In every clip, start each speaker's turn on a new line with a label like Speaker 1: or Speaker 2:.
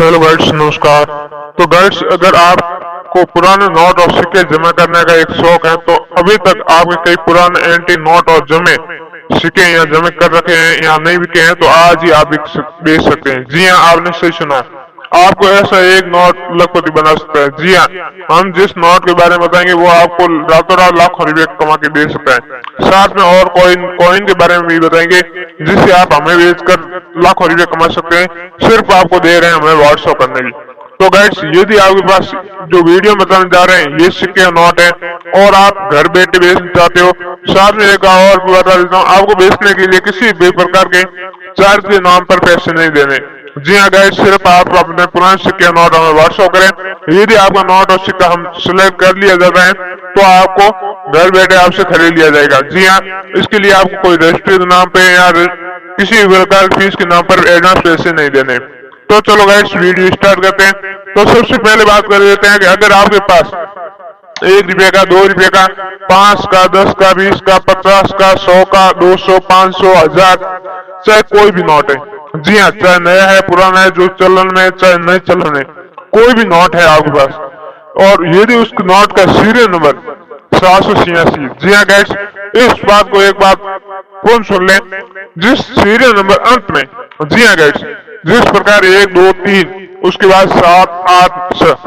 Speaker 1: Hello guides, नमस्कार। तो guides, अगर आपको पुराने नोट और सिक्के जमा करने का एक शौक है तो अभी तक आपके कई पुराने एंटी नोट और जमे सिक्के या जमे कर रखे हैं या नहीं बिके हैं तो आज ही आप बेच सकते हैं। जी हाँ, आपने सही सुना। आपको ऐसा एक नोट लखपति बना सकता है। जी हाँ, हम जिस नोट के बारे में बताएंगे वो आपको रातों रात लाखों रुपए कमा के दे सकता है। साथ में और कॉइन के बारे में भी बताएंगे जिससे आप हमें बेचकर लाखों रुपए कमा सकते हैं। सिर्फ आपको दे रहे हैं हमें व्हाट्सएप करने की। तो गाइड्स, यदि आपके पास जो वीडियो बताने जा रहे हैं ये सिक्के नोट है और आप घर बैठे बेचना चाहते हो, साथ में एक और भी बता देता हूँ, आपको बेचने के लिए किसी भी प्रकार के चार्ज के नाम पर पैसे नहीं देने। जी हाँ गाइड, सिर्फ आप अपने पुराने सिक्के नोट हमें व्हाट्सएप करें। यदि आपका नोट और सिक्का हम सिलेक्ट कर लिया जाता है तो आपको घर बैठे आपसे खरीद लिया जाएगा। जी हाँ, इसके लिए आपको कोई रजिस्ट्री के नाम पे या किसी भी प्रकार फीस के नाम पर एडवांस पैसे नहीं देने। तो चलो गाइड्स, वीडियो स्टार्ट करते हैं। तो सबसे पहले बात कर लेते हैं कि अगर आपके पास 1 रुपये का, 2 रुपये का, 5 का, 10 का, 20 का, 50 का, 100 का, 200, 500, 1000, चाहे कोई भी नोट है। जी हाँ, चाहे नया है, पुराना है, जो चलन में, चाहे नए चलन है, कोई भी नोट है आपके पास और यदि उस नोट का सीरियल नंबर 786। जी हाँ गाइड्स, इस बात को एक बात कौन सुन ले, जिस सीरियल नंबर अंत में, जी हाँ गाइड्स, जिस प्रकार 1, 2, 3 उसके बाद 7, 8, 6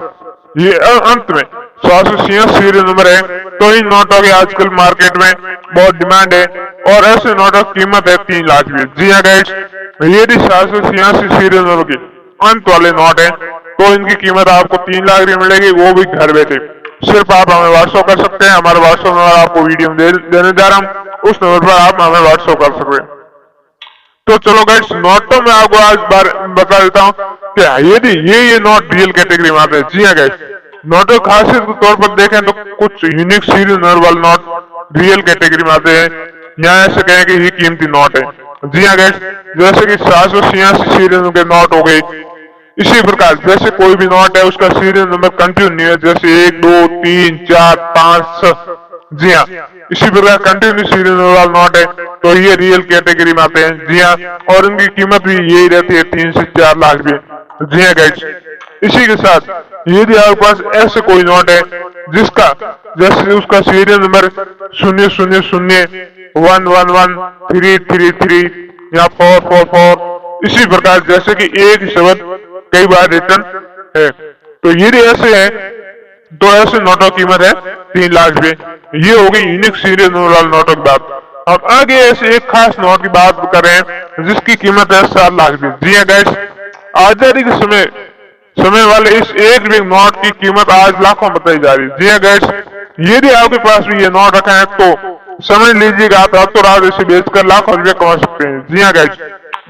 Speaker 1: ये अंत में 786 सीरियल नंबर है। तो इन नोटों की आजकल मार्केट में बहुत डिमांड है और ऐसे नोटों की कीमत है 3 लाख भी। जी हाँ गाइड्स, ये 786 सीरियल नंबर के अंत वाले नोट है तो इनकी कीमत आपको 3 लाख भी मिलेगी, वो भी घर बैठे। सिर्फ आप हमें व्हाट्सएप कर सकते हैं। हमारा व्हाट्सएप नंबर आपको वीडियो में देने जा रहा हूँ, उस नंबर पर आप हमें व्हाट्सएप कर सकते हैं। तो चलो गाइड्स, नोटों में आपको आज बता देता हूँ कि यदि ये नोट रियल कैटेगरी में आते हैं। जी हाँ गाइड्स, नोटों की खासियत के तौर पर देखें तो कुछ यूनिक सीरियल नंबर वाले नोट रियल कैटेगरी में आते हैं, यहाँ ऐसे कहें कि ये कीमती नोट है। जी हाँ गाइड्स, जैसे कि 786 सीरियल के नोट हो गए। इसी प्रकार जैसे कोई भी नोट है उसका सीरियल नंबर कंटिन्यू है, जैसे 1, 2, 3, 4, 5, 6। जी हाँ, इसी प्रकार कंटिन्यू सीरियल नंबर वाला नोट है तो ये रियल कैटेगरी में आते हैं। जी हाँ, और इनकी कीमत भी यही रहती है 3 से 4 लाख भी। जी हाँ गाइड्स, इसी के साथ यदि आपके पास ऐसे कोई नोट है जिसका जैसे उसका सीरियल नंबर 000, 111, 333 या 444, इसी प्रकार जैसे कि एक ही शब्द कई बार रिटर्न है, तो यदि ऐसे है तो ऐसे नोटों की कीमत है 3 लाख रुपए। ये होगी यूनिक सीरियल नंबर वाले नोटों की बात। अब आगे ऐसे एक खास नोट की बात करें जिसकी कीमत है 7 लाख रुपए। जी हाँ गाइस, आजादी के समय वाले इस 1 रुपये नोट की कीमत आज लाखों बताई जा रही है। जी हाँ गाइस, यदि आपके पास भी ये नोट रखा है तो समझ लीजिएगा आप रातों रात इसे बेचकर लाखों रुपए कमा सकते हैं। जी हाँ गाइस,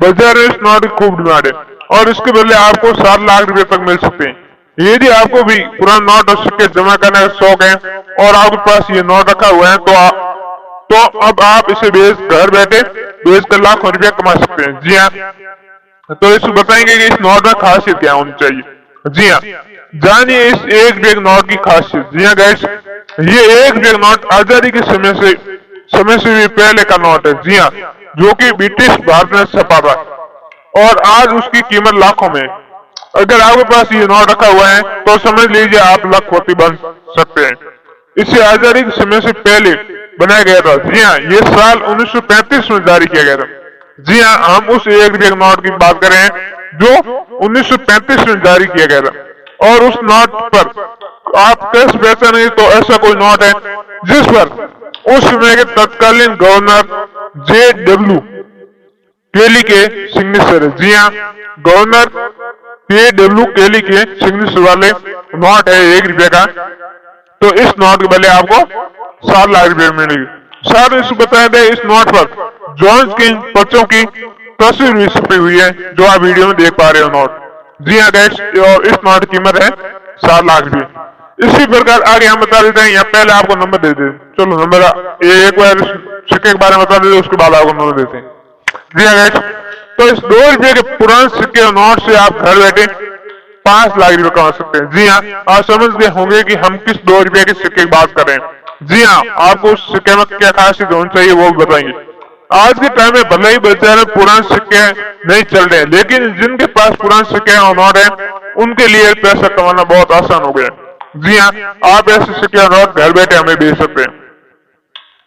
Speaker 1: बाजार में इस नोट की खूब डिमांड है और इसके बदले आपको 7 लाख रुपए तक मिल सकते हैं। यदि आपको भी पुराना नोट और सिक्के जमा करने का शौक है और आपके पास ये नोट रखा हुआ है तो अब आप इसे घर बैठे बेचकर लाखों रुपया कमा सकते हैं। जी हाँ, तो इस बताएंगे कि इस नोट में खासियत क्या होनी चाहिए। जी हाँ, जानिए इस 1 रुपये नोट की खासियत। जी हाँ गाइस, ये 1 रुपये नोट आजादी के समय से भी पहले का नोट है। जी हाँ, जो कि ब्रिटिश भारत में छपा था और आज उसकी कीमत लाखों में। अगर आपके पास ये नोट रखा हुआ है तो समझ लीजिए आप लखपति बन सकते हैं। इसे आजादी के समय से पहले बनाया गया था। जी हाँ, ये साल 1935 में जारी किया गया था। जी हाँ, हम उस 1 रुपये नोट की बात कर रहे हैं जो 1935 में जारी किया गया था और उस नोट पर आप कैसे पहचानेंगे तो ऐसा कोई नोट है जिस पर उस समय के तत्कालीन गवर्नर JW केली के सिग्नेचर है। जी हाँ, गवर्नर JW केली के सिग्नेचर वाले नोट है 1 रुपये का। तो इस नोट के बदले आपको 7 लाख रुपए मिलेगी। साथ ही बताया गया इस नोट पर जॉन्स किंग बच्चों की तस्वीर भी छपी हुई है जो आप वीडियो में देख पा रहे हो नोट। जी हाँ गाइस, और इस नोट की कीमत है 7 लाख रुपए। इसी प्रकार आगे हम बता देते हैं, या पहले आपको नंबर दे देते। चलो नंबर एक बार सिक्के के बारे में बता देते, उसके बाद आपको नंबर देते हैं। जी हाँ गाइस, तो इस 2 रुपये के पुराने सिक्के और नोट से आप घर बैठे 5 लाख रुपए कमा सकते हैं। जी हाँ, आप समझ गए होंगे कि हम किस 2 रुपये के सिक्के की बात कर रहे हैं। जी हाँ, आपको उस सिक्के में क्या खासियत होनी चाहिए वो भी बताएंगे। आज के टाइम में भले ही बेचारे पुराने सिक्के नहीं चल रहे, लेकिन जिनके पास पुराने सिक्के और नोट है उनके लिए पैसा कमाना बहुत आसान हो गया। जी हाँ, आप ऐसे सिक्के और नोट घर बैठे हमें भेज सकते हैं।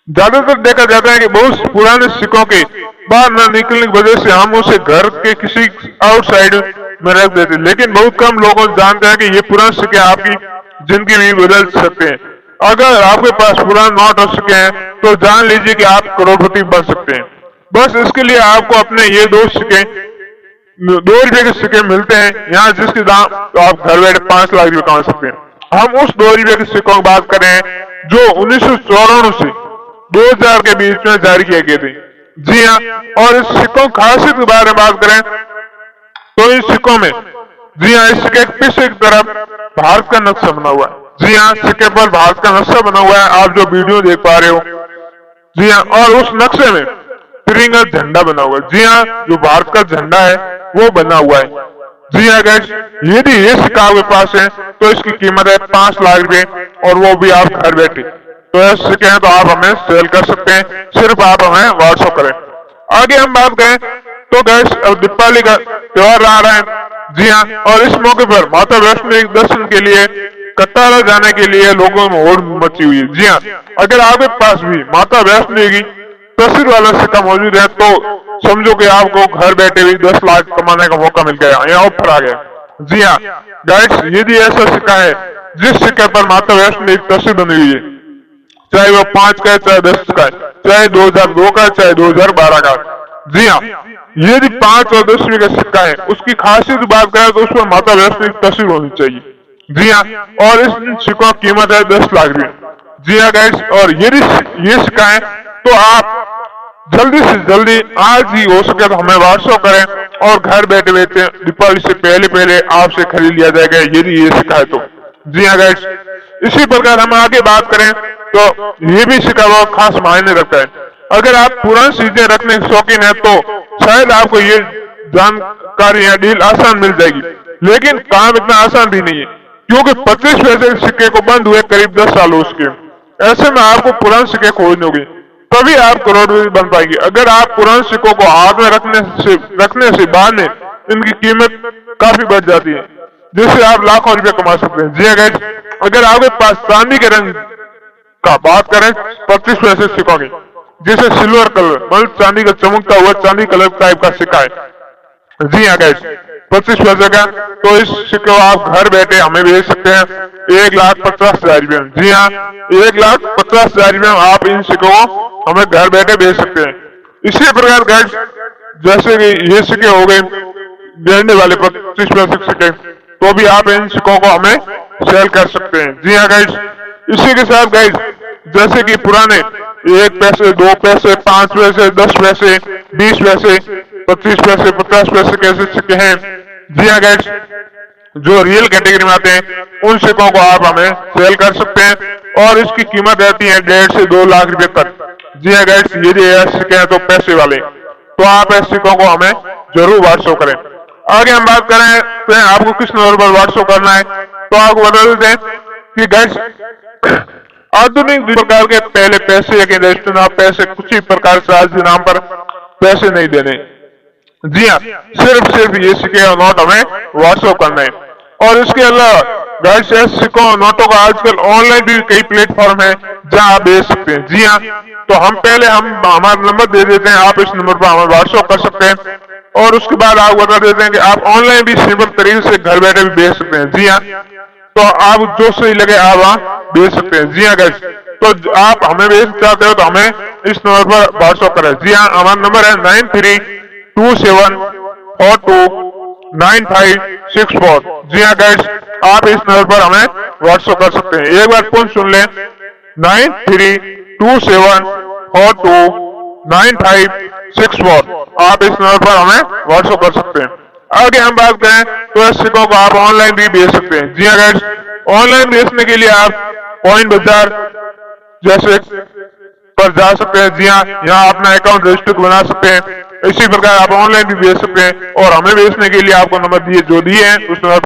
Speaker 1: ज्यादातर देखा जाता है कि बहुत पुराने सिक्कों के बाहर न निकलने की वजह से हम उसे घर के किसी आउटसाइड में रख देते हैं, लेकिन बहुत कम लोग जानते हैं कि ये पुराने सिक्के आपकी जिंदगी भी बदल सकते हैं। अगर आपके पास पुराने नोट और सिक्के हैं तो जान लीजिए कि आप करोड़पति बन सकते हैं। बस इसके लिए आपको अपने ये 2 रुपए के सिक्के मिलते हैं यहाँ, जिसके दाम तो आप घर बैठे 5 लाख रुपए कमा सकते हैं। हम उस 2 रुपए के सिक्कों की बात करें जो 1994 से 2000 के बीच में जारी किए गए थे। जी हाँ, और इस सिक्कों की खासियत के बारे में बात करें तो इन सिक्कों में जी हाँ, इस सिक्के के पीछे की तरफ भारत का नक्शा बना हुआ है। जी हाँ, सिक्के पर भारत का नक्शा बना हुआ है, आप जो वीडियो देख पा रहे हो। जी हाँ, और उस नक्शे में तिरंगा झंडा बना हुआ है। जी हाँ, जो भारत का झंडा है वो बना हुआ है। जी हाँ गाइस, यदि ये सिक्का आपके पास है तो इसकी कीमत है 5 लाख रुपए, और वो भी आप घर बैठे। तो ऐसे सिक्के हैं तो आप हमें सेल कर सकते हैं, सिर्फ आप हमें व्हाट्सएप करें। आगे हम बात करें तो गाइस, अब दीपावली का त्योहार आ रहा है। जी हाँ, और इस मौके पर माता वैष्णो देवी दर्शन के लिए कतारा जाने के लिए लोगों में होड़ मची हुई है। जी हाँ, अगर आपके पास भी माता वैष्णो देवी तस्वीर वाला सिक्का मौजूद है तो समझो कि आपको घर बैठे भी 10 लाख कमाने का मौका मिल गया, यहाँ ऑफर आ गया। जी हाँ गाइस, यदि ऐसा सिक्का है जिस सिक्के पर माता वैष्णो देवी तस्वीर बनी हुई है, चाहे वो 5 का है, चाहे 10 का है, चाहे 2002 का है, चाहे 2012 का। जी हाँ, यदि 5 और 10 रुपए का सिक्का है, उसकी खासियत बात करें तो उस पर माता वैष्णो देवी की तस्वीर होनी चाहिए। जी हाँ, और इस सिक्कों की कीमत है 10 लाख रुपए। जी हाँ गाइस, और यदि ये सिक्का है तो आप जल्दी से जल्दी आज ही हो सके तो हमें व्हाट्सएप करें और घर बैठे बैठे दीपावली से पहले पहले आपसे खरीद लिया जाएगा यदि ये सिक्का है तो। जी हाँ गाइस, इसी प्रकार हम आगे बात करें तो ये भी सिक्का बहुत खास मायने रखता है। अगर आप पुरानी चीजें रखने के शौकीन है तो शायद आपको ये जानकारी या डील आसान मिल जाएगी, लेकिन काम इतना आसान भी नहीं है, क्योंकि 25 पैसे के सिक्के को बंद हुए करीब 10 साल हो उसके। ऐसे में आपको पुराने सिक्के खोजने होंगे, तभी आप करोड़पति बन पाएंगे। अगर आप पुराने सिक्कों को हाथ में रखने से बाद में इनकी कीमत काफी बढ़ जाती है, जिससे आप लाखों रुपए कमा सकते हैं। जी गाइस, अगर आपके पास चांदी के रंग का बात करें 25 पैसे सिक्कों की, जैसे सिल्वर कलर मतलब चांदी का चमकता हुआ चांदी कलर टाइप का सिक्का है। जी हाँ गाइस, 25 पैसे का, तो इस सिक्के को आप घर बैठे हमें भेज सकते हैं 1,50,000 रुपए में। जी हाँ, 1,50,000 रुपए में आप इन सिक्कों को हमें घर बैठे भेज सकते हैं। इसी प्रकार गाइस, जैसे कि ये सिक्के हो गए गिरने वाले 25 पैसे सिक्के, तो भी आप इन सिक्कों को हमें सेल कर सकते हैं। जी हाँ गाइस, इसी के साथ गाइस, जैसे कि पुराने 1 पैसे, 2 पैसे, 5 पैसे, 10 पैसे, 20 पैसे, 25 पैसे, 50 पैसे कैसे सिक्के हैं। जी हाँ गाइस, जो रियल कैटेगरी में आते हैं उन सिक्कों को आप हमें सेल कर सकते हैं और इसकी कीमत रहती है 1.5 से 2 लाख रुपए तक। जी हाँ गाइस, यदि ऐसे सिक्के हैं तो पैसे वाले, तो आप ऐसे सिक्कों को हमें जरूर व्हाट्सएप करें। आगे हम बात करें तो आपको किस नंबर पर व्हाट्सएप करना है, तो आपको बता देते हैं कि गाइस, आधुनिक प्रकार के पहले पैसे के रजिस्टर आप पैसे कुछ ही प्रकार से आज के नाम पर पैसे नहीं देने। जी हाँ, सिर्फ ये सिक्के और नोट हमें व्हाट्सएप करना है। और इसके अलावा गाइस, सिक्कों और नोटों का आजकल ऑनलाइन भी कई प्लेटफॉर्म है जहां आप भेज सकते हैं। जी हाँ, तो हम हमारा नंबर दे देते हैं, आप इस नंबर पर हमें व्हाट्सएप कर सकते हैं और उसके बाद आप बता देते हैं कि आप ऑनलाइन भी सिंपल तरीके से घर बैठे भी भेज सकते हैं। जी हाँ, तो आप जो सही लगे आप वहां भेज सकते हैं। जी हाँ गाइस, तो आप हमें भेज चाहते हो तो हमें इस नंबर पर व्हाट्सएप करें। जी हाँ, हमारा नंबर है 9327429564। जी हाँ गाइस, आप इस नंबर पर हमें व्हाट्सएप कर सकते हैं। एक बार फोन सुन लें, 9327429564। आप इस नंबर पर हमें व्हाट्सएप कर सकते हैं। आगे हम बात करें तो इस सिक्कों को आप ऑनलाइन भी बेच सकते हैं। जी हाँ गाइस, ऑनलाइन बेचने के लिए आप कॉइन बाजार जैसे पर जा सकते हैं। जी हाँ, यहाँ अपना अकाउंट रजिस्टर बना सकते हैं। इसी प्रकार आप ऑनलाइन भी बेच सकते हैं और हमें बेचने के लिए आपको नंबर जो दिए हैं उस नंबर